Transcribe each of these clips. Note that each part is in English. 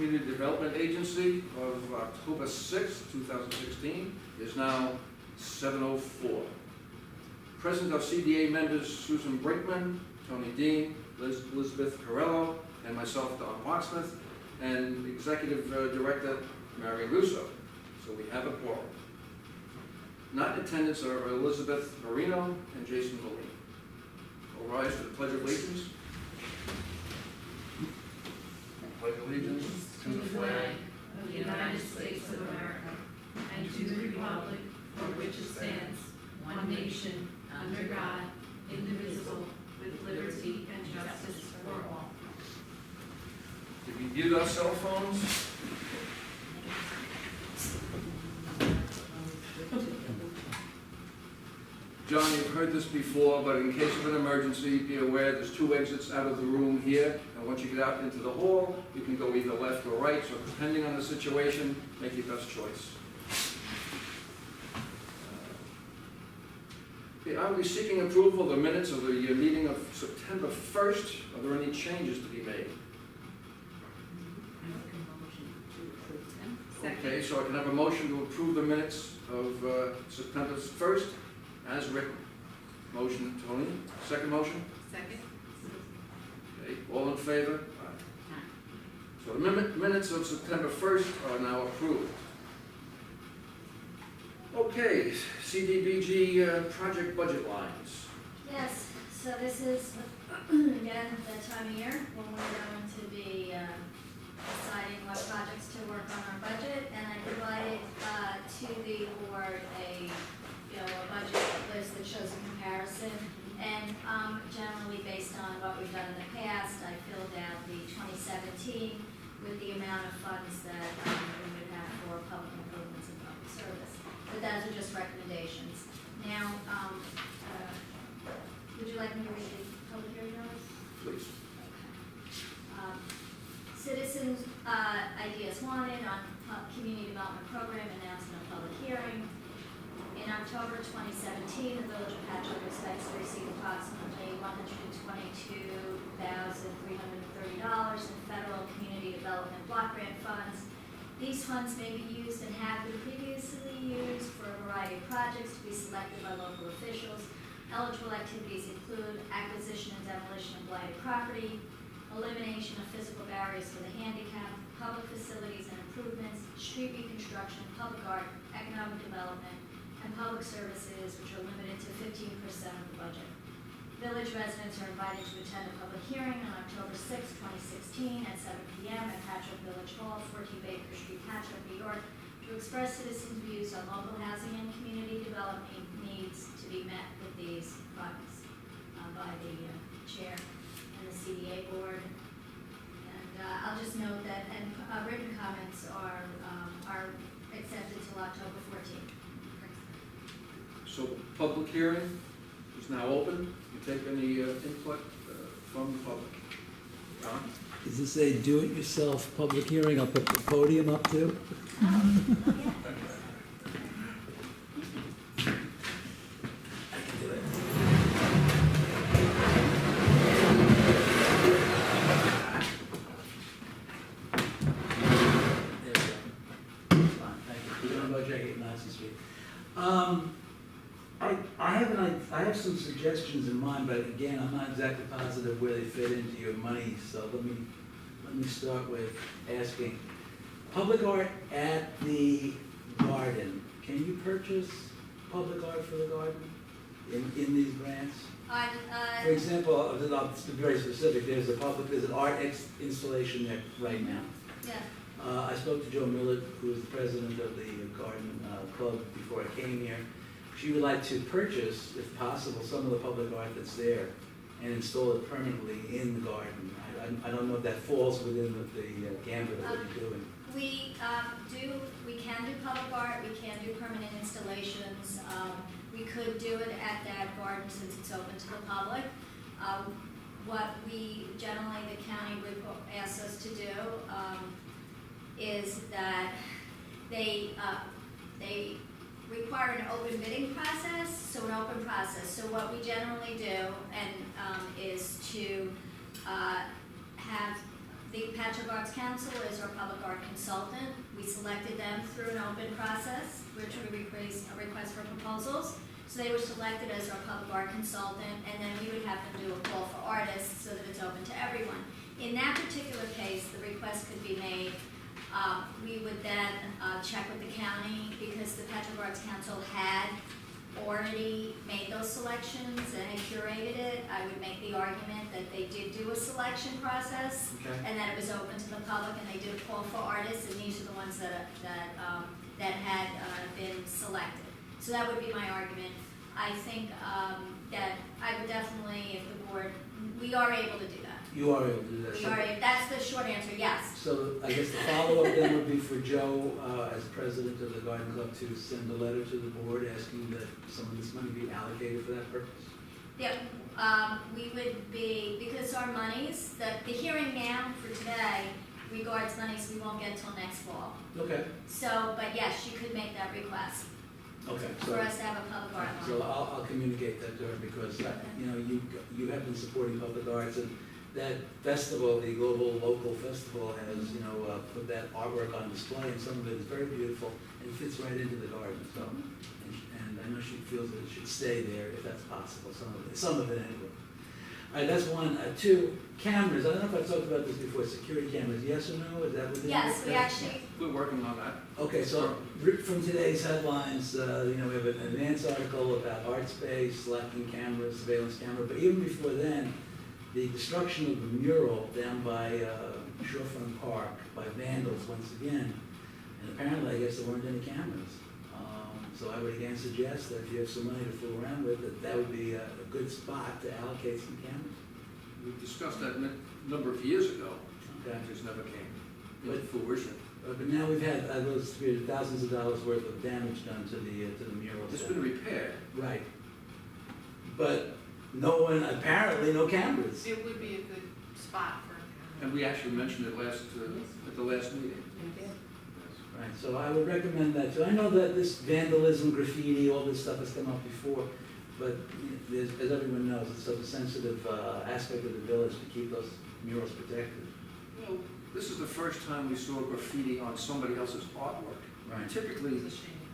Community Development Agency of October 6, 2016 is now 7:04. Present are CDA members Susan Brinkman, Toni Dean, Lizbeth Carrillo, and myself, Don Wachsmuth, and Executive Director Marian Russo. So we have a quorum. Not in attendance are Elizabeth Marino and Jason Moline. All rise to the Pledge of Allegiance. Pledge allegiance to the flag of the United States of America and to the republic for which it stands, one nation, under God, indivisible, with liberty and justice for all. Did we mute our cell phones? John, you've heard this before, but in case of an emergency, be aware there's 2 exits out of the room here, and once you get out into the hall, you can go either left or right, so depending on the situation, make your best choice. Okay, I will be seeking approval of the minutes of the meeting of September 1st. Are there any changes to be made? Okay, so I can have a motion to approve the minutes of September 1st as written. Motion, Toni. Second motion? Second. Okay, all in favor? Aye. So the minutes of September 1st are now approved. Okay, CDBG project budget lines. Yes, so this is, again, the time of year when we're going to be deciding what projects to work on our budget, and I provided to the board a budget list that shows a comparison, and generally based on what we've done in the past, I filled out the 2017 with the amount of funds that we would have for public improvements and public service. But those are just recommendations. Now, would you like me to read the public hearing notice? Please. Okay. Citizens' ideas wanted on community development program announcement of public hearing. In October 2017, the Village of Patchogue expects to receive approximately $122,330 in federal community development block grant funds. These funds may be used and have been previously used for a variety of projects to be selected by local officials. Eligible activities include acquisition and demolition of blighted property, elimination of physical barriers for the handicapped, public facilities and improvements, street reconstruction, public art, economic development, and public services, which are limited to 15% of the budget. Village residents are invited to attend a public hearing on October 6, 2016 at 7 p.m. at Patchogue Village Hall, 14 Baker Street, Patchogue, New York, to express citizens' views on local housing and community development needs to be met with these funds by the chair and the CDA board. And I'll just note that written comments are accepted till October 14th. So the public hearing is now open. You take any input from the public? John? Is this a do-it-yourself public hearing? I'll put the podium up too. I have some suggestions in mind, but again, I'm not exactly positive where they fit into your money, so let me start with asking. Public art at the garden. Can you purchase public art for the garden in these grants? For example, I'll be very specific. There's an art installation there right now. Yeah. I spoke to Joe Millett, who is the president of the garden club, before I came here. She would like to purchase, if possible, some of the public art that's there and install it permanently in the garden. I don't know if that falls within the gambit of what you're doing. We can do public art, we can do permanent installations. We could do it at that garden since it's open to the public. What we generally, the county would ask us to do is that they require an open bidding process, so an open process. So what we generally do is to have The Patchogue Arts Council is our public art consultant. We selected them through an open process, which we request for proposals. So they were selected as our public art consultant, and then we would have them do a call for artists so that it's open to everyone. In that particular case, the request could be made. We would then check with the county, because the Patchogue Arts Council had already made those selections and had curated it. I would make the argument that they did do a selection process, Okay. and that it was open to the public, and they did a call for artists, and these are the ones that had been selected. So that would be my argument. I think that I would definitely, if the board, we are able to do that. You are able to do that. We are, that's the short answer, yes. So I guess the follow-up then would be for Joe, as president of the Garden Club, to send a letter to the board asking that some of this money be allocated for that purpose. Yeah, we would be, because our monies, the hearing now for today regards monies we won't get till next fall. Okay. So, but yes, you could make that request Okay. for us to have a public art So line. I'll communicate that to her, because, you know, you have been supporting public arts, and that festival, the Global Local Festival, has, you know, put that artwork on display, and some of it is very beautiful, and it fits right into the garden, so. And I know she feels that it should stay there if that's possible, some of it anyway. All right, that's one. Two, cameras. I don't know if I've talked about this before, security cameras, yes or no? Is that within? Yes, we actually, We're working on that. Okay, so from today's headlines, you know, we have an advance article about art space, lacking cameras, surveillance camera, but even before then, the destruction of the mural down by Shorefront Park by vandals once again, and apparently I guess there weren't any cameras. So I would again suggest that if you have some money to fool around with, that would be a good spot to allocate some cameras. We discussed that a number of years ago, Okay. and it just never came But- into fruition. But now we've had those thousands of dollars worth of damage done to the mural. It's been repaired. Right. But no one, apparently no cameras. It would be a good spot for. And we actually mentioned it at the last meeting. Right, so I would recommend that too. I know that this vandalism, graffiti, all this stuff has come up before, but as everyone knows, it's such a sensitive aspect of the village to keep those murals protected. Well, this is the first time we saw graffiti on somebody else's artwork. Right. Typically,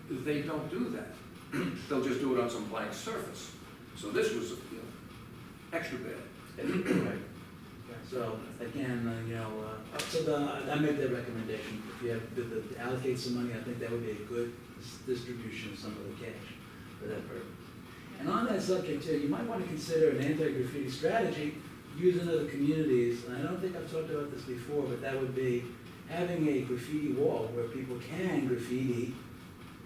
they don't do that. They'll just do it on some blank surface. So this was, you know, extra bad. Right. So again, you know, I make that recommendation. If you have to allocate some money, I think that would be a good distribution of some of the cash for that purpose. And on that subject too, you might want to consider an anti-graffiti strategy used in other communities. And I don't think I've talked about this before, but that would be having a graffiti wall where people can graffiti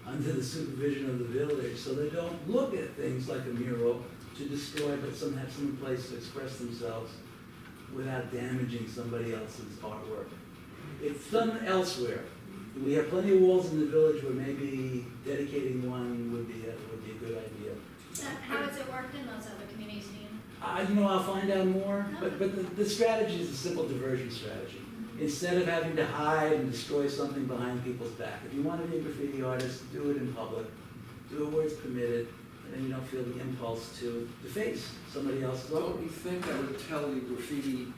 under the supervision of the village, so they don't look at things like a mural to destroy, but have some place to express themselves without damaging somebody else's artwork. It's done elsewhere. We have plenty of walls in the village where maybe dedicating one would be a good idea. how has it worked in those other communities, Dean? You know, I'll find out more, but the strategy is a simple diversion strategy. Instead of having to hide and destroy something behind people's back. If you want to be a graffiti artist, do it in public, do it where it's permitted, and then you don't feel the impulse to deface somebody else's Don't artwork. you think that would tell the graffiti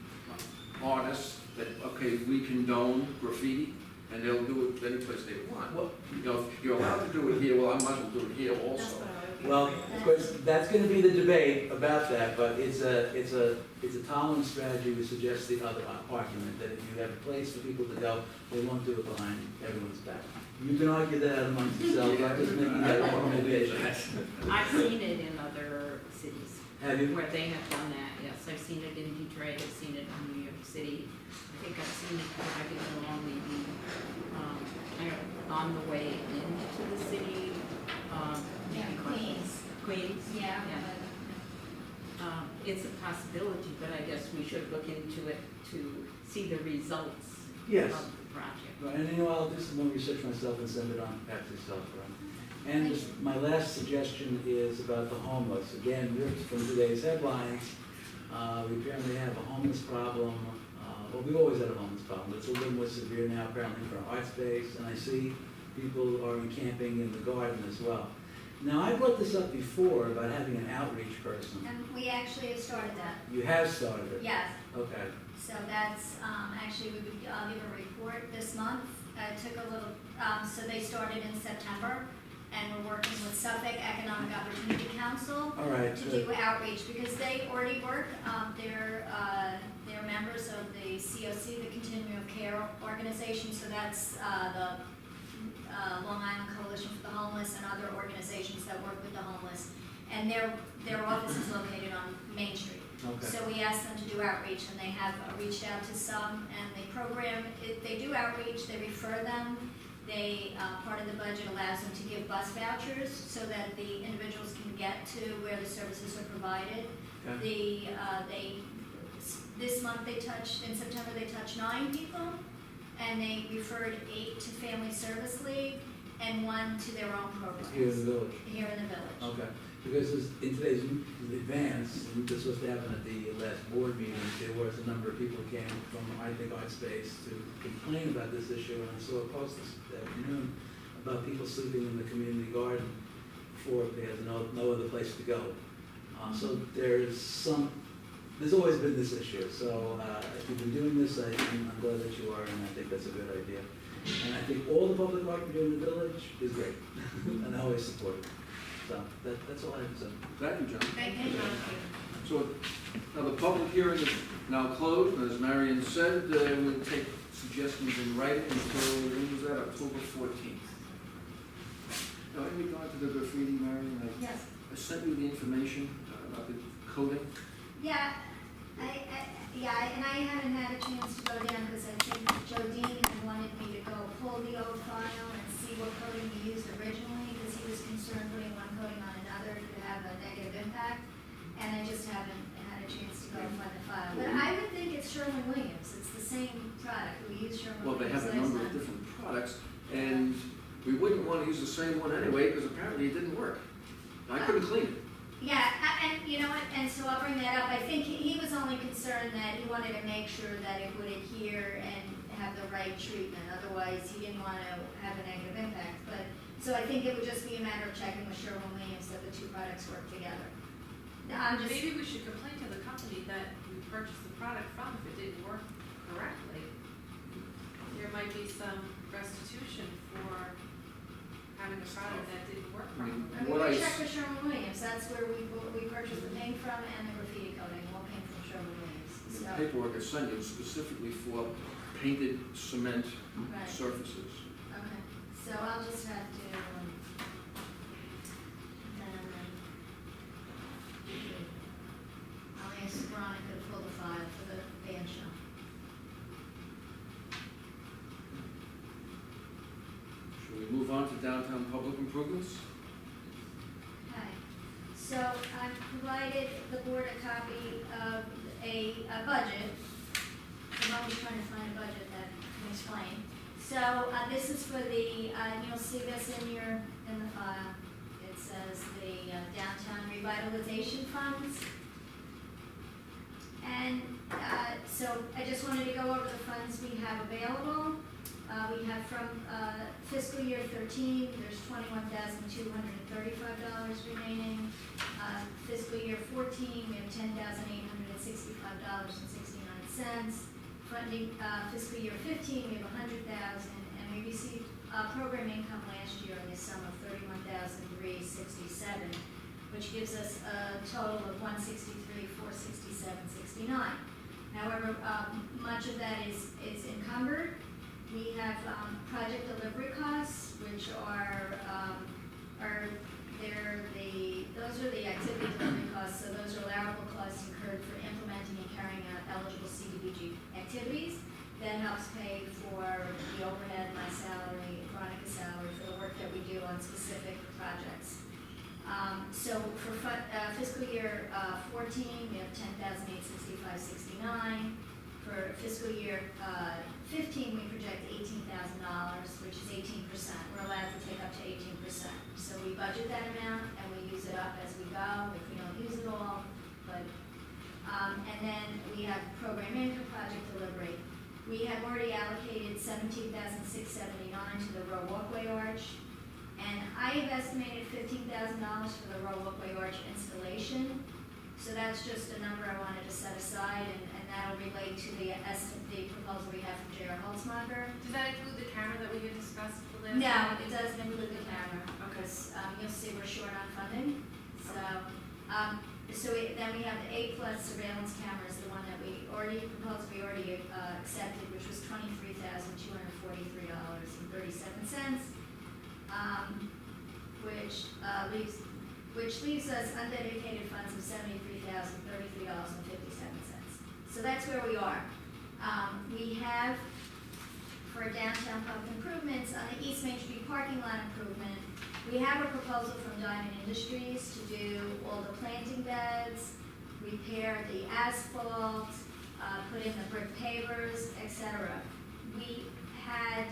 artists that, okay, we condone graffiti, and they'll do it any place they want? Well, You know, if you're allowed to do it here, well, I might as well do it here also. Well, of course, that's going to be the debate about that, but it's a tolerance strategy which suggests the other argument, that if you have a place for people to go, they won't do it behind everyone's back. You can argue that amongst yourselves, I'm just making that recommendation. I've seen it in other cities Have you? where they have done that, yes. I've seen it in Detroit, I've seen it in New York City. I think I've seen it, I think along maybe, on the way into the city, maybe Queens. Yeah. It's a possibility, but I guess we should look into it to see the results Yes. of the project. Right, and you know, I'll do some more research myself and send it on back to yourself, right? And just my last suggestion is about the homeless. Again, ripped from today's headlines, we apparently have a homeless problem. Well, we've always had a homeless problem, but it's a little more severe now apparently for our art space, and I see people are encamping in the garden as well. Now, I brought this up before about having an outreach person. And we actually have started that. You have started it? Yes. Okay. So that's, actually, we would give a report this month. It took a little, so they started in September, and we're working with Suffolk Economic Opportunity Council All right, to good. do outreach, because they already work, they're members of the COC, the Continuum of Care Organization, so that's, the Long Island Coalition for the Homeless and other organizations that work with the homeless. And their office is located on Main Street. Okay. So we asked them to do outreach, and they have reached out to some, and they program, they do outreach, they refer them. They, part of the budget allows them to give bus vouchers so that the individuals can get to where the services are provided. Okay. This month they touched, in September they touched 9 people, and they referred 8 to Family Service League and 1 to their own programs. Here in the village? Here in the village. Okay, because in today's advance, and this was to happen at the last board meeting, there was a number of people who came from, I think, Art Space to complain about this issue, and I saw a post this afternoon about people sleeping in the community garden because no other place to go. So there's always been this issue, so if you've been doing this, I'm glad that you are, and I think that's a good idea. And I think all the public art we do in the village is great, and I always support it. So that's all I have to say. Thank you, John. Thank you. So, now the public hearing is now closed, and as Marian said, we'll take suggestions in writing until, when was that, October 14th. Now, in regard to the graffiti, Marian, Yes. I sent you the information about the coding. Yeah, and I haven't had a chance to go down because I think Jodine had wanted me to go pull the old file and see what coding we used originally, because he was concerned putting one coding on another could have a negative impact, and I just haven't had a chance to go find the file. But I would think it's Sherwin-Williams, it's the same product, we use Well, they Sherwin-Williams have a last number of time. different products, and we wouldn't want to use the same one anyway, because apparently it didn't work. I couldn't clean it. Yeah, and you know what, and so I'll bring that up. I think he was only concerned that he wanted to make sure that it would adhere and have the right treatment. Otherwise, he didn't want to have a negative impact. But, so I think it would just be a matter of checking with Sherwin-Williams that the 2 products work together. Now, I'm just, Maybe we should complain to the company that we purchased the product from if it didn't work correctly. There might be some restitution for having a product that didn't work properly. I mean, What I we s- check with Sherwin-Williams. That's where we purchased the paint from and the graffiti coating. All came from Sherwin-Williams. The So, paperwork I sent you specifically for painted cement right. surfaces. Okay, so I'll just have to, I'll ask Veronica to pull the file for the band shell. Shall we move on to downtown public improvements? Okay, so I've provided the board a copy of a budget. I'm always trying to find a budget that can explain. So, this is for the, you'll see this in the file. It says the downtown revitalization funds. And, so I just wanted to go over the funds we have available. We have from, fiscal year 13, there's $21,235 remaining. Fiscal year 14, we have $10,865.69. Funding, fiscal year 15, we have $100,000, and we received, program income last year in the sum of $31,367, which gives us a total of $163,467.69. However, much of that is encumbered. We have, project delivery costs, which those are the activity delivery costs, so those are allowable costs incurred for implementing and carrying out eligible CDBG activities. That helps pay for the overhead, my salary, Veronica's salary, for the work that we do on specific projects. So for fiscal year 14, we have $10,865.69. For fiscal year 15, we project $18,000, which is 18%. We're allowed to take up to 18%. So we budget that amount and we use it up as we go, if we don't use it all. But and then we have program income, project delivery. We have already allocated $17,679 to the Roe Walkway Arch. And I have estimated $15,000 for the Roe Walkway Arch installation. So that's just a number I wanted to set aside, and that'll relate to the proposal we have from J.R. Holtzmacher. Does that include the camera that we had discussed the last? No, it doesn't include the camera, Okay. because you'll see we're short on funding. So, then we have the A+ surveillance cameras, the one that we already proposed, we already accepted, which was $23,243.37, which leaves us undedicated funds of $73,033.57. So that's where we are. We have, for downtown public improvements, on the East Main Street parking lot improvement, we have a proposal from Diamond Industries to do all the planting beds, repair the asphalt, put in the brick pavers, etc. We had,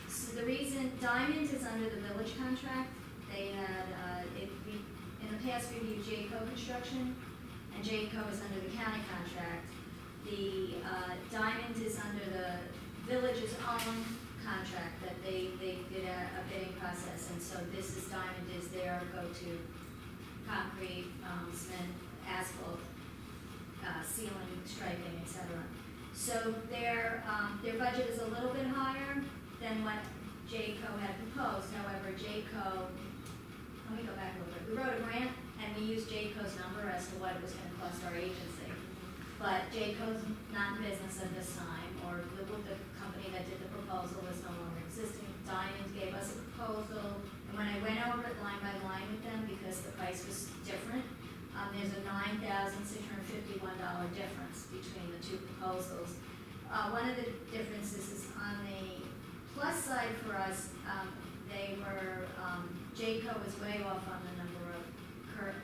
so the reason, Diamond is under the village contract. They had, in the past we used Jayco Construction, and Jayco is under the county contract. The Diamond is under the village's own contract that they did a bidding process, and so this is Diamond is their go-to concrete, cement, asphalt, ceiling, striping, etc. So their budget is a little bit higher than what Jayco had proposed. However, Jayco, let me go back a little bit. We wrote a grant and we used Jayco's number as to what it was going to cost our agency. But Jayco's not in business at this time, or the company that did the proposal was no longer existing. Diamond gave us a proposal, and when I went over it line by line with them, because the price was different, there's a $9,651 difference between the two proposals. One of the differences is on the plus side for us, Jayco was way off on the number of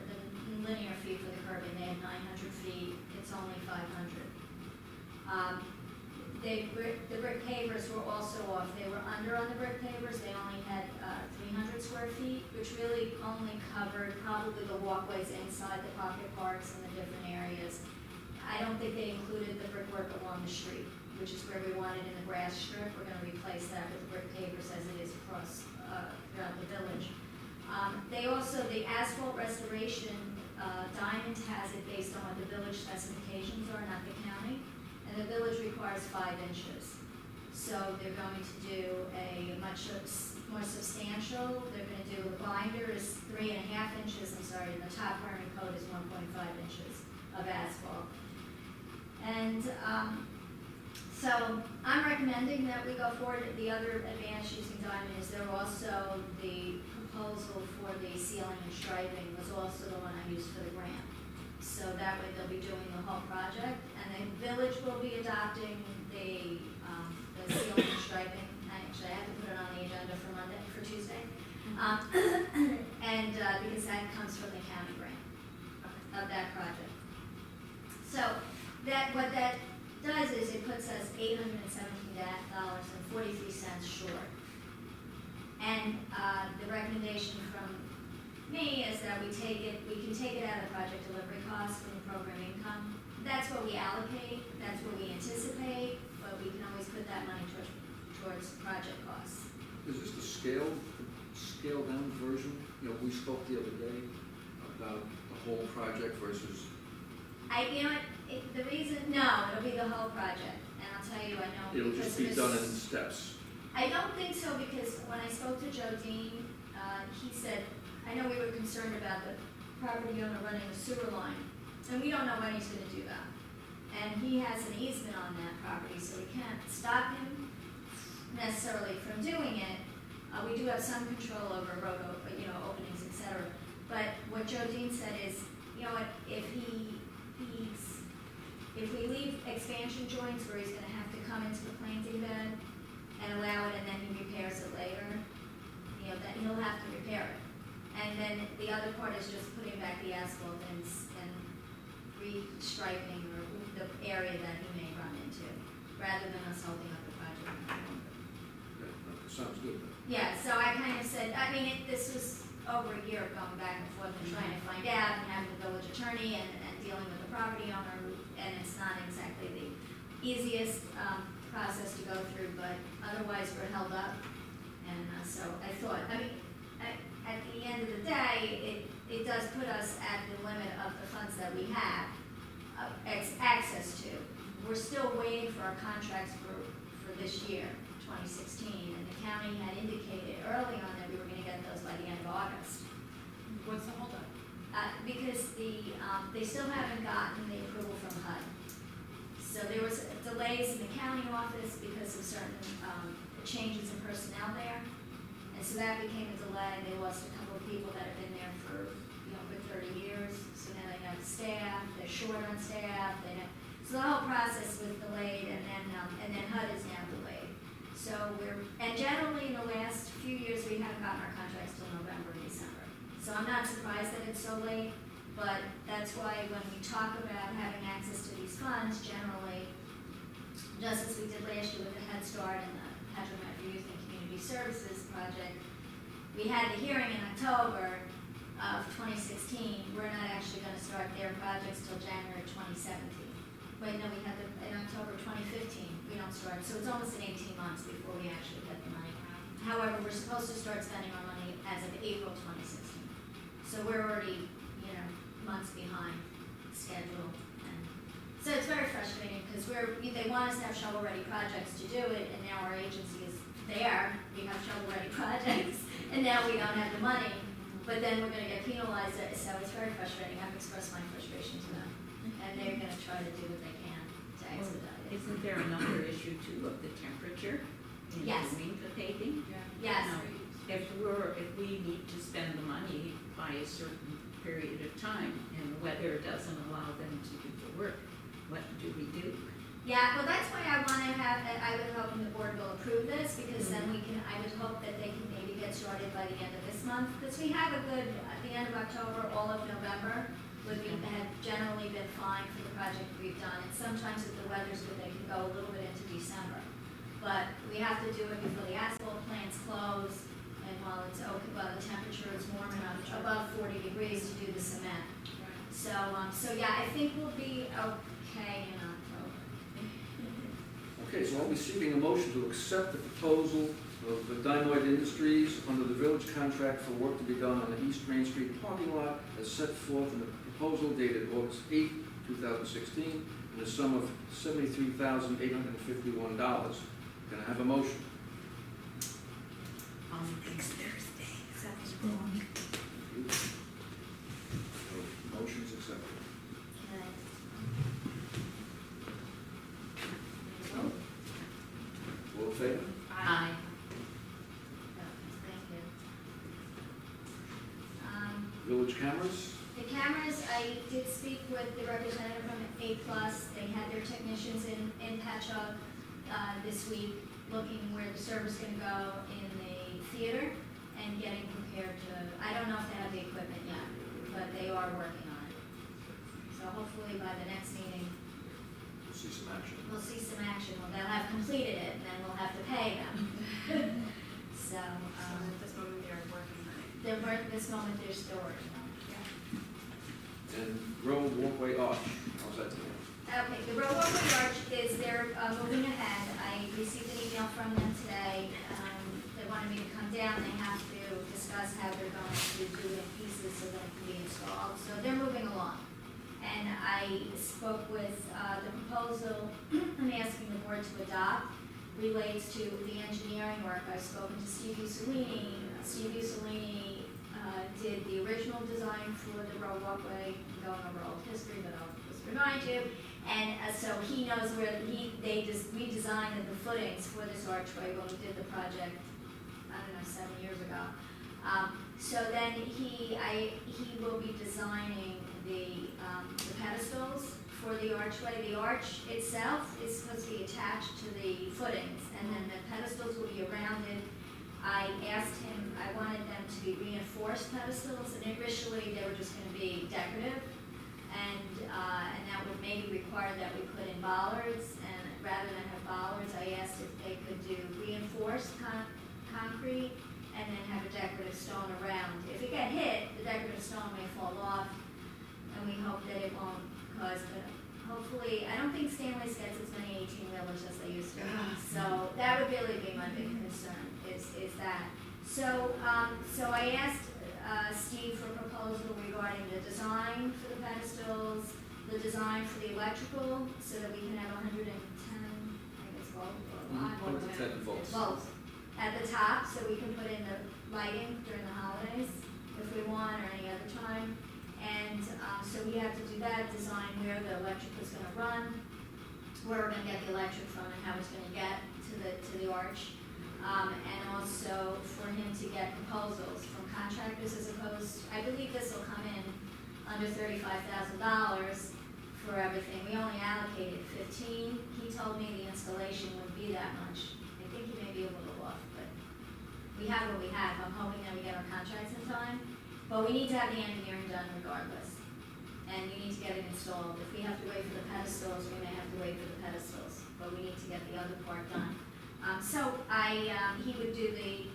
the linear feet for the curbing. They had 900 feet, it's only 500. The brick pavers were also off. They were under on the brick pavers. They only had 300 square feet, which really only covered probably the walkways inside the pocket parks and the different areas. I don't think they included the brickwork along the street, which is where we wanted in the grass strip. We're going to replace that with brick pavers as it is across throughout the village. They also, the asphalt restoration, Diamond has it based on what the village specifications are, not the county. And the village requires 5 inches. So they're going to do a much more substantial, they're going to do, a binder is 3.5 inches, I'm sorry, and the top wearing coat is 1.5 inches of asphalt. And so I'm recommending that we go forward. The other advantage using Diamond is they're also, the proposal for the ceiling and striping was also the one I used for the grant. So that way they'll be doing the whole project, and the village will be adopting the ceiling and striping. Actually, I have to put it on the agenda for Tuesday, and because that comes from the county grant of that project. So what that does is it puts us $817.43 short. And the recommendation from me is that we can take it out of the project delivery costs from the program income. That's what we allocate, that's what we anticipate, but we can always put that money towards project costs. Is this the scaled down version? You know, we spoke the other day about the whole project versus. The reason, no, it'll be the whole project, and I'll tell you, I know. It'll just be done in steps. I don't think so, because when I spoke to Joe Dean, he said, I know we were concerned about the property owner running a sewer line, and we don't know when he's going to do that. And he has an easement on that property, so we can't stop him necessarily from doing it. We do have some control over road openings, etc. But what Joe Dean said is, you know what, if we leave expansion joints where he's going to have to come into the planting bed and allow it, and then he repairs it later, that he'll have to repair it. And then the other part is just putting back the asphalt and restriping or the area that he may run into, rather than us holding up the project. That sounds good. Yeah, so I kind of said, this was over a year going back and forth and trying to find out, and having the village attorney and dealing with the property owner, and it's not exactly the easiest process to go through, but otherwise we're held up. And so I thought, I mean, at the end of the day, it does put us at the limit of the funds that we have access to. We're still waiting for our contracts for this year, 2016, and the county had indicated early on that we were gonna get those by the end of August. What's the holdup? Because they still haven't gotten the approval from HUD. So there was delays in the county office because of certain changes in personnel there. And so that became a delay. They lost a couple of people that have been there for, good 30 years. So now they have staff, they're short on staff, so the whole process was delayed, and then HUD is now delayed. So and generally in the last few years, we haven't gotten our contracts till November and December. So I'm not surprised that it's so late, but that's why when we talk about having access to these funds, generally, just as we did last year with the Head Start and the Patchogue Youth and Community Services project, we had the hearing in October of 2016. We're not actually going to start their projects till January 2017. Wait, no, we had them in October 2015. We don't start, so it's almost in 18 months before we actually get the money. However, we're supposed to start spending our money as of April 2016. So we're already, months behind schedule. And so it's very frustrating because they want us to have shovel-ready projects to do it, and now our agency is there. We have shovel-ready projects, and now we don't have the money. But then we're going to get penalized, so it's very frustrating. I've expressed my frustration to them, and they're going to try to do what they can to expedite it. Isn't there another issue too of the temperature in Yes. doing the paving? Yes. Now, if we need to spend the money by a certain period of time and the weather doesn't allow them to do the work, what do we do? Yeah, well, that's why I want to have, I would hope the board will approve this, because then I would hope that they can maybe get started by the end of this month, because we have a good, at the end of October, all of November had generally been fine for the project we've done, and sometimes if the weather's good, they can go a little bit into December. But we have to do it before the asphalt plants close, and while it's okay, while the temperature is warm enough, above 40 degrees to do the cement. So yeah, I think we'll be okay in October. Okay, so I'll be seeking a motion to accept the proposal of the Dynoid Industries under the village contract for work to be done on the East Main Street parking lot as set forth in the proposal dated August 8, 2016, in the sum of $73,851. Can I have a motion? Next Thursday. Motion's accepted. All in favor? Aye. Thank you. Village cameras? The cameras, I did speak with the representative from A+. They had their technicians in Patchogue this week, looking where the server's going to go in the theater and getting prepared to, I don't know if they have the equipment yet, but they are working on it. So hopefully by the next meeting, We'll see some action. we'll see some action. Well, they'll have completed it, and then we'll have to pay them. So, At this moment, they're working on it. this moment, they're still working on it. And Roe Walkway Arch, how's that doing? Okay, the Roe Walkway Arch is, they're moving ahead. I received an email from them today. They wanted me to come down. They have to discuss how they're going to do it in pieces so that it can be installed. So they're moving along. And I spoke with the proposal I'm asking the board to adopt relates to the engineering work. I've spoken to Steve Ussolini. Steve Ussolini did the original design for the Roe Walkway. I'm going over old history, but I'll just remind you. And so he knows where they just redesigned the footings for this archway when we did the project, I don't know, 7 years ago. So then he will be designing the pedestals for the archway. The arch itself is supposed to be attached to the footings, and then the pedestals will be around it. I asked him, I wanted them to be reinforced pedestals, and initially they were just going to be decorative, and that would maybe require that we put in bollards, and rather than have bollards, I asked if they could do reinforced concrete, and then have a decorative stone around. If it got hit, the decorative stone may fall off, and we hope that it won't cause, but hopefully, I don't think Stanley's gets as many 18-wheelers as they used to. So that would really be my big concern, is is that. So, so I asked, Steve for a proposal regarding the design for the pedestals, the design for the electrical, so that we can have 110, I guess, volts, 10 volts. volts at the top, so we can put in the lighting during the holidays if we want, or any other time. And so we have to do that, design where the electric is gonna run, where we're gonna get the electric from, and how it's gonna get to the arch. And also for him to get proposals from contractors as opposed, I believe this will come in under $35,000 for everything. We only allocated 15. He told me the installation wouldn't be that much. I think he may be a little off, but we have what we have. I'm hoping that we get our contracts in time. But we need to have the engineering done regardless. And you need to get it installed. If we have to wait for the pedestals, we may have to wait for the pedestals. But we need to get the other part done. So he would do the,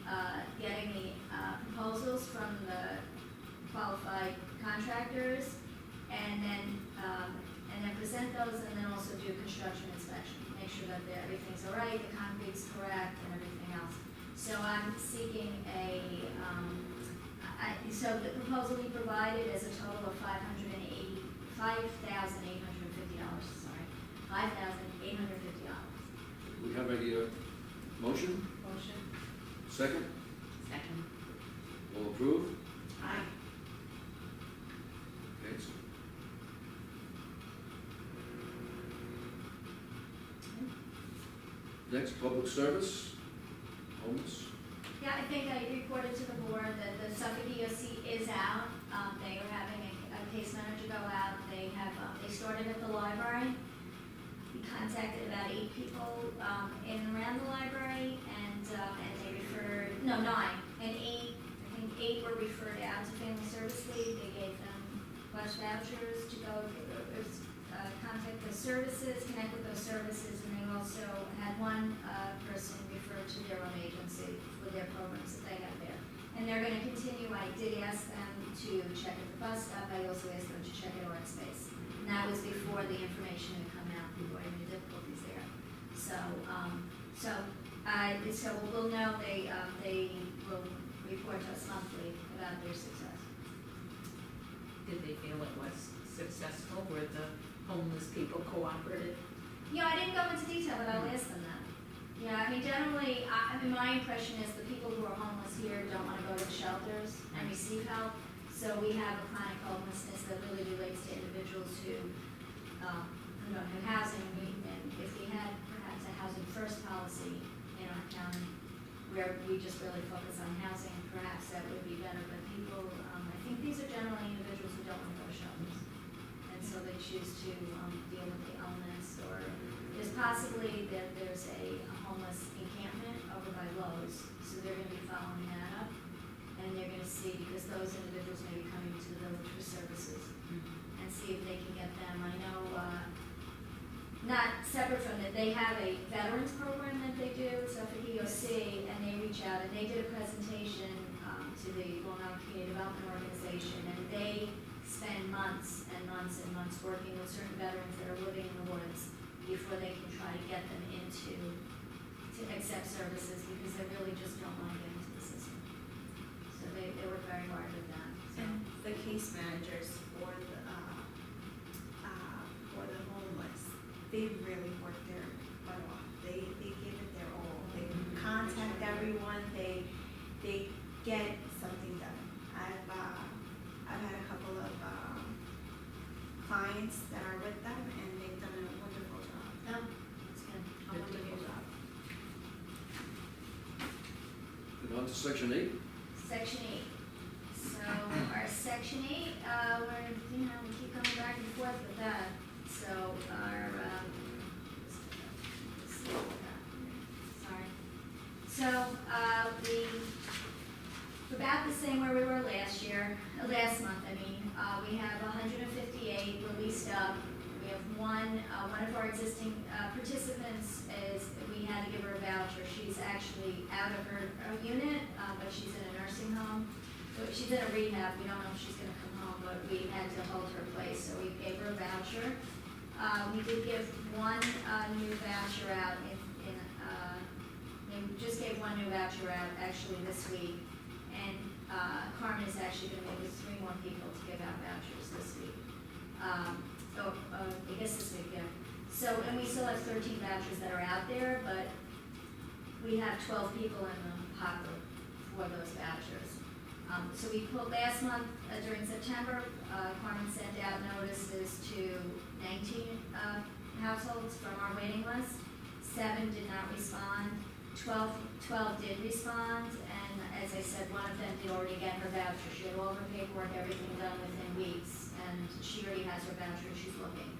getting the proposals from the qualified contractors, and then present those, and then also do a construction inspection. Make sure that everything's all right, the concrete's correct, and everything else. So I'm seeking so the proposal he provided is a total of $5,850, sorry, $5,850. We have a motion? Motion. Second? Second. All approved? Aye. Okay, so next, public service, homeless. Yeah, I think I reported to the board that the Suffolk EOC is out. They are having a case manager go out. They started at the library. We contacted about 8 people in and around the library, and they referred, no, 9, and 8, I think 8 were referred out to Family Service League. They gave them flash vouchers to go contact those services, connect with those services, and they also had one person referred to their own agency for their programs that they have there. And they're going to continue. I did ask them to check at the bus stop. I also asked them to check at Art Space. And that was before the information had come out, before any difficulties there. So we'll know. They will report to us monthly about their success. Did they feel it was successful? Were the homeless people cooperative? Yeah, I didn't go into detail, but I'll ask them that. Yeah, I mean, generally, my impression is the people who are homeless here don't want to go to the shelters and receive help. So we have a chronic homelessness that really relates to individuals who don't have housing. And if we had perhaps a housing first policy in our county where we just really focus on housing, perhaps that would be better. But people, I think these are generally individuals who don't want to go to shelters. And so they choose to deal with the illness, or there's possibly that there's a homeless encampment over by Lowe's, so they're going to be following that up, and they're going to see, because those individuals may be coming to the village for services, and see if they can get them. I know, not separate from that, they have a veterans program that they do, Suffolk EOC, and they reach out, and they did a presentation to the Long Island Community Development Organization, and they spend months and months and months working with certain veterans that are living in the woods before they can try to get them to accept services, because they really just don't want to get into the system. So they work very hard with that. So. And the case managers for the homeless, they really work their butt off. They give it their all. They contact everyone. They get something done. I've had a couple of clients that are with them, and they've done a wonderful job. No, it's good. A wonderful job. And on to section 8. Section 8. So our section 8, we keep coming back and forth with that. So our, sorry. So we're about the same where we were last month, I mean. We have 158 released up. We have one of our existing participants we had to give her a voucher. She's actually out of her unit, but she's in a nursing home. So she's in a rehab. We don't know if she's going to come home, but we had to hold her place, so we gave her a voucher. We did give one new voucher out we just gave one one new voucher out actually this week, and Carmen is actually going to meet with 3 more people to give out vouchers this week. I guess this week, yeah. So, and we still have 13 vouchers that are out there, but we have 12 people in the hopper for those vouchers. So we pulled last month, during September, Carmen sent out notices to 19 households from our waiting list. 7 did not respond, 12 did respond, and as I said, one of them did already get her voucher. She had all her paperwork, everything done within weeks, and she already has her voucher and she's looking.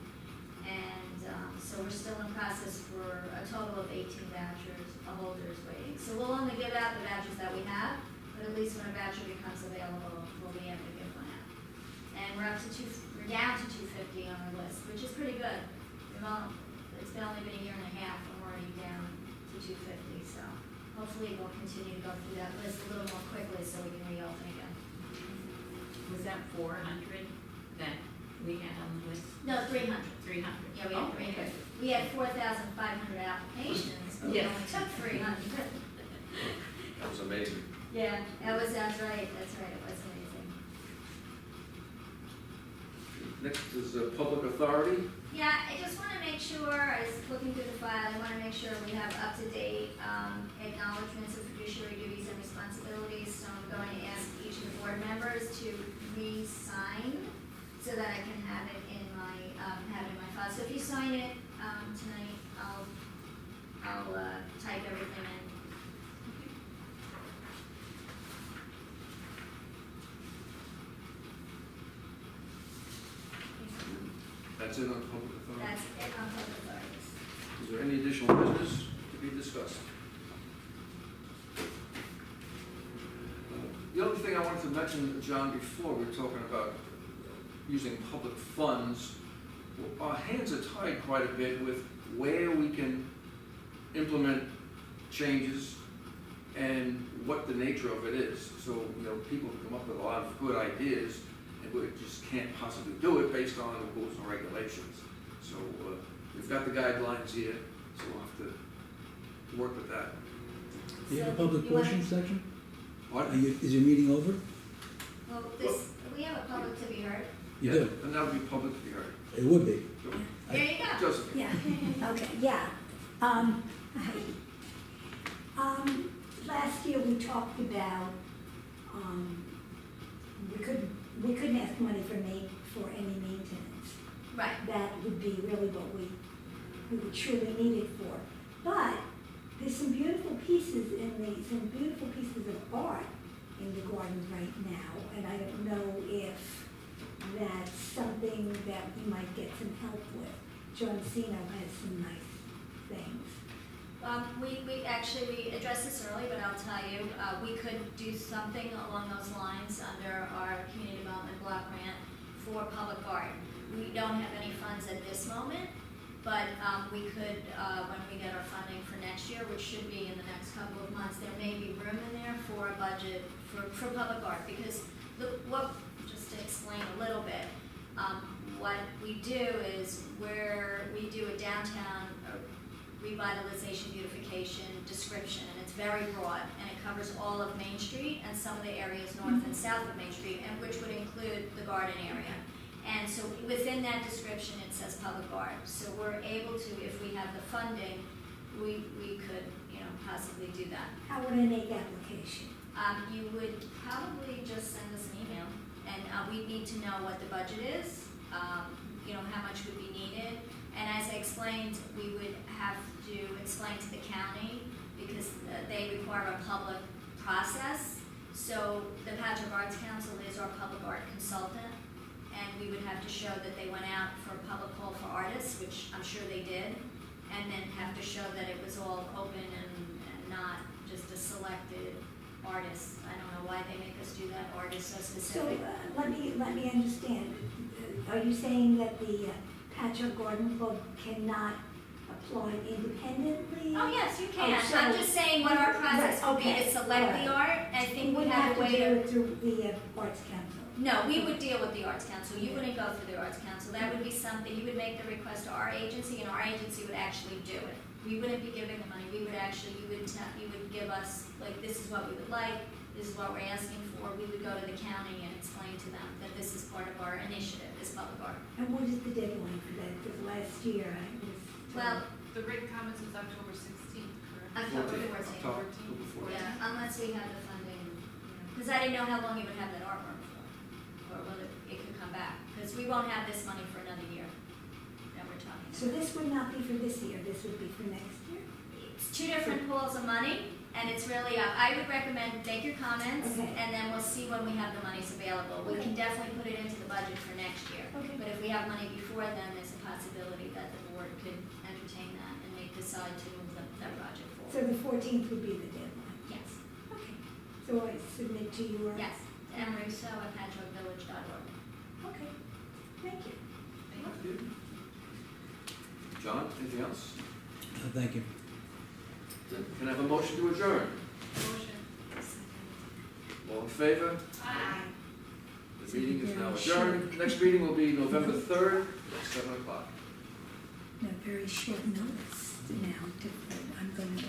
And so we're still in process for a total of 18 vouchers, holders waiting. So we'll only give out the vouchers that we have, but at least when a voucher becomes available, we'll be able to give one out. And we're down to 250 on our list, which is pretty good. It's been only been a year and a half, and we're already down to 250, so hopefully we'll continue to go through that list a little more quickly so we can reopen again. Was that 400 that we had on the list? No, 300. 300? Yeah, we had 300. We had 4,500 applications, but we Yes. only took 300. That was amazing. Yeah, that's right, it was amazing. Next is public authority. Yeah, I just want to make sure, I was looking through the file, I want to make sure we have up-to-date acknowledgements of fiduciary duties and responsibilities. So I'm going to ask each of the board members to re-sign so that I can have it in my file. So if you sign it tonight, I'll type everything in. That's it on public authority. That's it on public authorities. Is there any additional business to be discussed? The only thing I wanted to mention, John, before we were talking about using public funds, our hands are tied quite a bit with where we can implement changes and what the nature of it is. So, people come up with a lot of good ideas, and we just can't possibly do it based on the rules and regulations. So we've got the guidelines here, so we'll have to work with that. Do you have a So public you want- portion section? What? Is your meeting over? Well, we have a public to be heard. You Yeah, do? and that would be public to be heard. It would be. There you go. Joseph? Yeah, okay, yeah. Last year we talked about, we couldn't ask money for any maintenance. Right. That would be really what we would truly need it for. But there's some beautiful pieces some beautiful pieces of art in the garden right now, and I don't know if that's something that we might get some help with. John Cino has some nice things. We addressed this early, but I'll tell you, we could do something along those lines under our community development block grant for public art. We don't have any funds at this moment, but we could, when we get our funding for next year, which should be in the next couple of months, there may be room in there for a budget for public art, because just to explain a little bit, what we do is we do a downtown revitalization, beautification description, and it's very broad, and it covers all of Main Street and some of the areas north and south of Main Street, and which would include the garden area. And so within that description, it says public art. So we're able to, if we have the funding, we could, possibly do that. How would I make application? You would probably just send us an email, and we need to know what the budget is, how much would be needed. And as I explained, we would have to explain to the county, because they require a public process. So the Patchogue Arts Council is our public art consultant, and we would have to show that they went out for a public call for artists, which I'm sure they did, and then have to show that it was all open and not just a selected artist. I don't know why they make us do that, artists so So specific. let me understand. Are you saying that the Patchogue Garden Club cannot apply independently? Oh, yes, you can. Oh, so- I'm just saying what our process would be to Okay, select all the right. art. I think we wouldn't have a way to do to. it through the Arts Council. No, we would deal with the Arts Council. You wouldn't go through the Arts Council. That would be something, you would make the request to our agency, and our agency would actually do it. We wouldn't be giving the money, we would actually, you would give us, like, this is what we would like, this is what we're asking for. We would go to the county and explain to them that this is part of our initiative, this public art. And what is the deadline for that? Because last year I was told. Well, The written comments is October 16th, correct? October 14th. October 14th. Yeah, unless we have the funding, because I didn't know how long you would have that artwork for, or whether it could come back, because we won't have this money for another year that we're talking about. So this would not be for this year, this would be for next year? It's two different pools of money, and it's really, I would recommend make your comments, Okay. and then we'll see when we have the monies available. We can definitely put it into the budget for next year. Okay. But if we have money before then, there's a possibility that the board could entertain that and may decide to move that project So forward. the 14th would be the deadline? Yes, Okay. So I submit to your? yes, mrusso@patchoguevillage.org. Okay, thank you. Thank you. John, anything else? Thank you. Then can I have a motion to adjourn? Motion. All in favor? Aye. The meeting is now adjourned. Next meeting will be November 3rd at 7 o'clock. No, very short notice now to, I'm going to